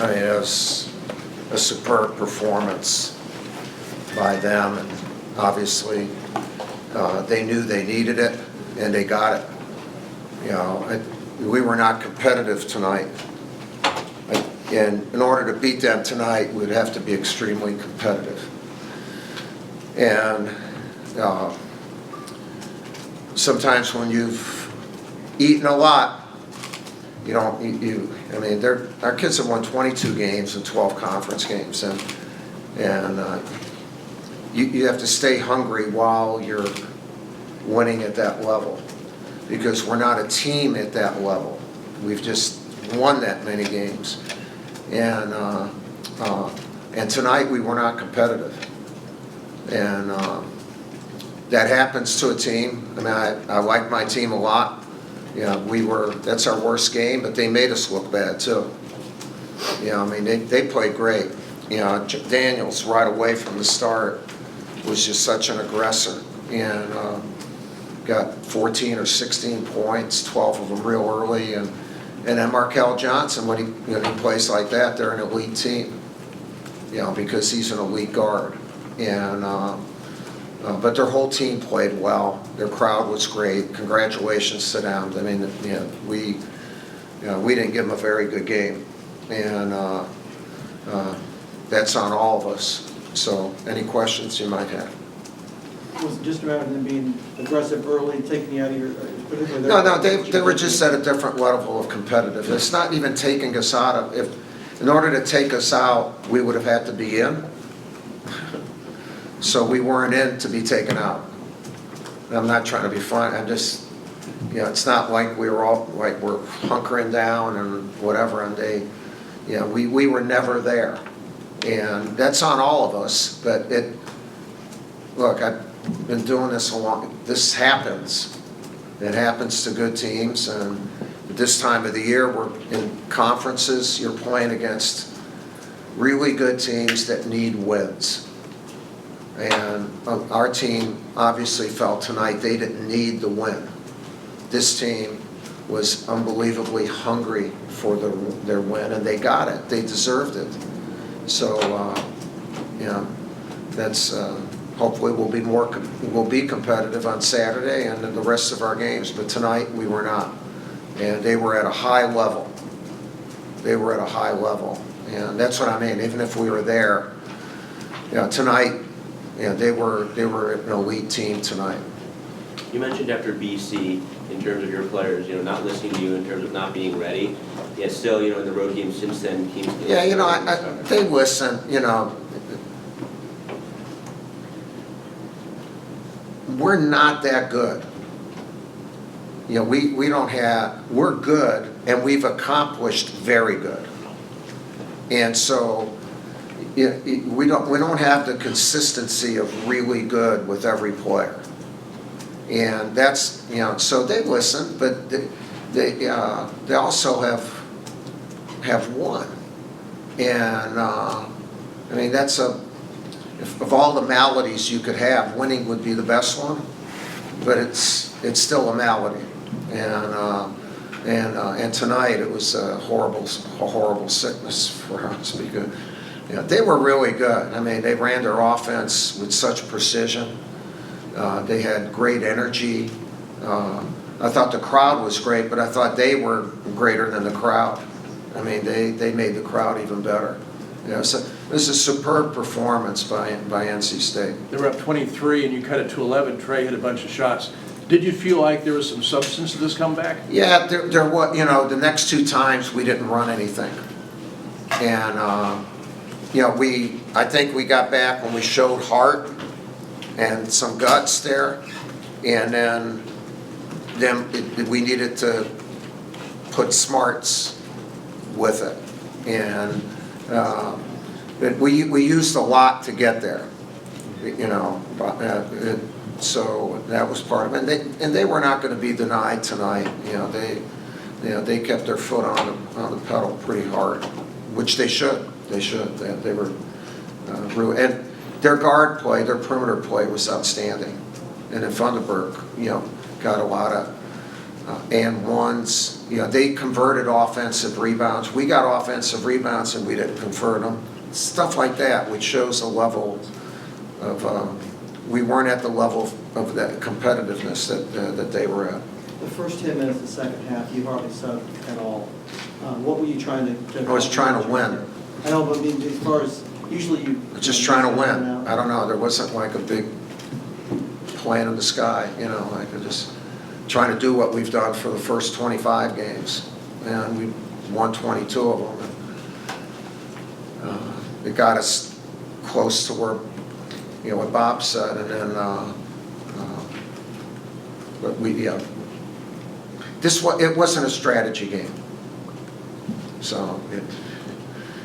I mean, it was a superb performance by them, and obviously they knew they needed it, and they got it. You know, we were not competitive tonight, and in order to beat them tonight, we'd have to be extremely competitive. And sometimes when you've eaten a lot, you don't, I mean, our kids have won 22 games and 12 conference games, and you have to stay hungry while you're winning at that level, because we're not a team at that level. We've just won that many games, and tonight we were not competitive, and that happens to a team. I mean, I like my team a lot. Yeah, that's our worst game, but they made us look bad too. You know, I mean, they played great. You know, Daniels right away from the start was just such an aggressor, and got 14 or 16 points, 12 of them real early, and then Markel Johnson, when he plays like that, they're an elite team. You know, because he's an elite guard, and but their whole team played well. Their crowd was great. Congratulations to them. I mean, we didn't give them a very good game, and that's on all of us. So, any questions you might have? Was it just rather than being aggressive early, taking you out of your? No, they were just at a different level of competitiveness. It's not even taking us out of. In order to take us out, we would have had to be in. So we weren't in to be taken out. I'm not trying to be funny. I'm just, it's not like we were all like we're hunkering down and whatever. And we were never there, and that's on all of us. But look, I've been doing this a long. This happens. It happens to good teams, and at this time of the year, we're in conferences. You're playing against really good teams that need wins. And our team obviously felt tonight they didn't need the win. This team was unbelievably hungry for their win, and they got it. They deserved it. So, that's hopefully we'll be competitive on Saturday and in the rest of our games. But tonight we were not, and they were at a high level. They were at a high level, and that's what I mean. Even if we were there, tonight. Yeah, they were an elite team tonight. You mentioned after BC, in terms of your players, not listening to you in terms of not being ready. Yet still, in the road games since then, teams. Yeah, they listen. We're not that good. We don't have. We're good, and we've accomplished very good. And so. We don't have the consistency of really good with every player, and that's so they listen, but they also have won, and I mean that's of all the maladies you could have, winning would be the best one, but it's still a malady, and tonight it was a horrible sickness for us because. They were really good. I mean, they ran their offense with such precision. They had great energy. I thought the crowd was great, but I thought they were greater than the crowd. I mean, they made the crowd even better. So it was a superb performance by NC State. They were up 23, and you cut it to 11. Trey hit a bunch of shots. Did you feel like there was some substance to this comeback? Yeah, there was. The next two times we didn't run anything, and. I think we got back when we showed heart and some guts there, and then we needed to put smarts with it, and we used a lot to get there, so that was part of it. And they were not going to be denied tonight. They kept their foot on the pedal pretty hard, which they should. They should. They were really, and their guard play, their perimeter play was outstanding. And then Funderburg, got a lot of and ones. You know, they converted offensive rebounds. We got offensive rebounds and we didn't convert them. Stuff like that, which shows a level of, we weren't at the level of that competitiveness that they were at. The first 10 minutes of the second half, you hardly said at all. What were you trying to? I was trying to win. I know, but I mean, as far as, usually you. Just trying to win. I don't know, there wasn't like a big plan in the sky, you know, like just trying to do what we've done for the first 25 games. And we won 22 of them. It got us close to where, you know, what Bob said, and then, but we, yeah. It wasn't a strategy game. So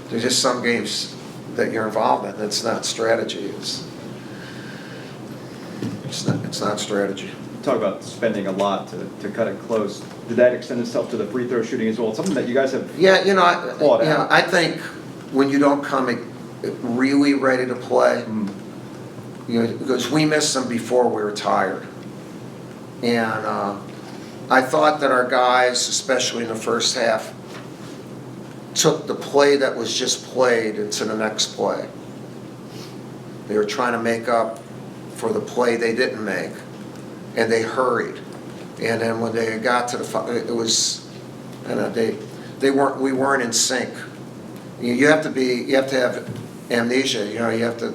there's just some games that you're involved in that's not strategy. It's not strategy. Talk about spending a lot to cut it close. Did that extend itself to the free throw shooting as well? It's something that you guys have. Yeah, you know, fought out. I think when you don't come really ready to play, you know, because we missed them before we were tired. And I thought that our guys, especially in the first half, took the play that was just played into the next play. They were trying to make up for the play they didn't make, and they hurried. And then when they got to it was, you know, we weren't in sync. You have to have amnesia. You know, you have to,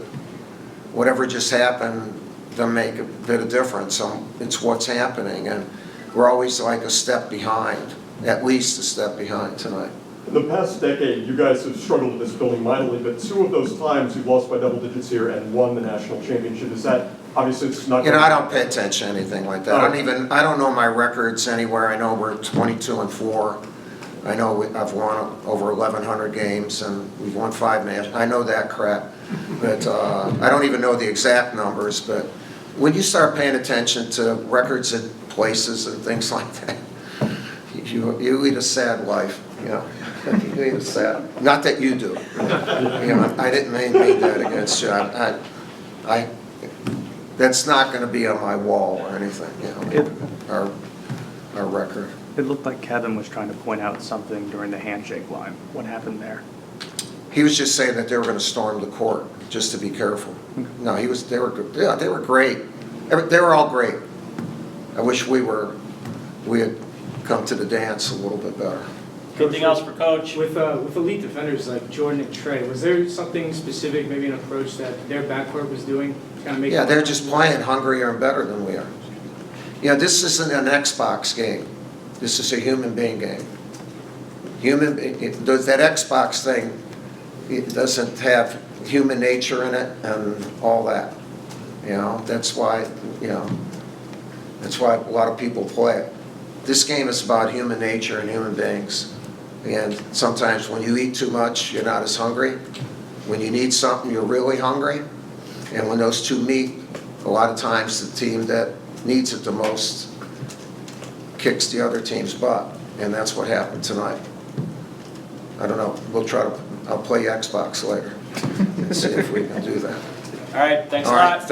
whatever just happened, doesn't make a bit of difference. It's what's happening, and we're always like a step behind, at least a step behind tonight. In the past decade, you guys have struggled in this building mightily, but 2 of those times you've lost by double digits here and won the national championship. Is that, obviously it's not... You know, I don't pay attention to anything like that. I don't know my records anywhere. I know we're 22-4. I know I've won over 1,100 games and we've won 5 national. I know that crap, but I don't even know the exact numbers. But when you start paying attention to records at places and things like that, you lead a sad life. You know, you lead a sad. Not that you do. You know, I didn't mean that against you. That's not going to be on my wall or anything. You know, our record. It looked like Kevin was trying to point out something during the handshake line. What happened there? He was just saying that they were going to storm the court, just to be careful. No, they were great. They were all great. I wish we had come to the dance a little bit better. Anything else for Coach? With elite defenders like Jordan and Trey, was there something specific, maybe an approach that their backcourt was doing to kind of make? Yeah, they're just playing hungrier and better than we are. You know, this isn't an Xbox game. This is a human being game. That Xbox thing, it doesn't have human nature in it and all that. You know, that's why a lot of people play it. This game is about human nature and human beings. And sometimes when you eat too much, you're not as hungry. When you need something, you're really hungry. And when those two meet, a lot of times the team that needs it the most kicks the other team's butt. And that's what happened tonight. I don't know. I'll play Xbox later and see if we can do that. All right, thanks All a right, lot.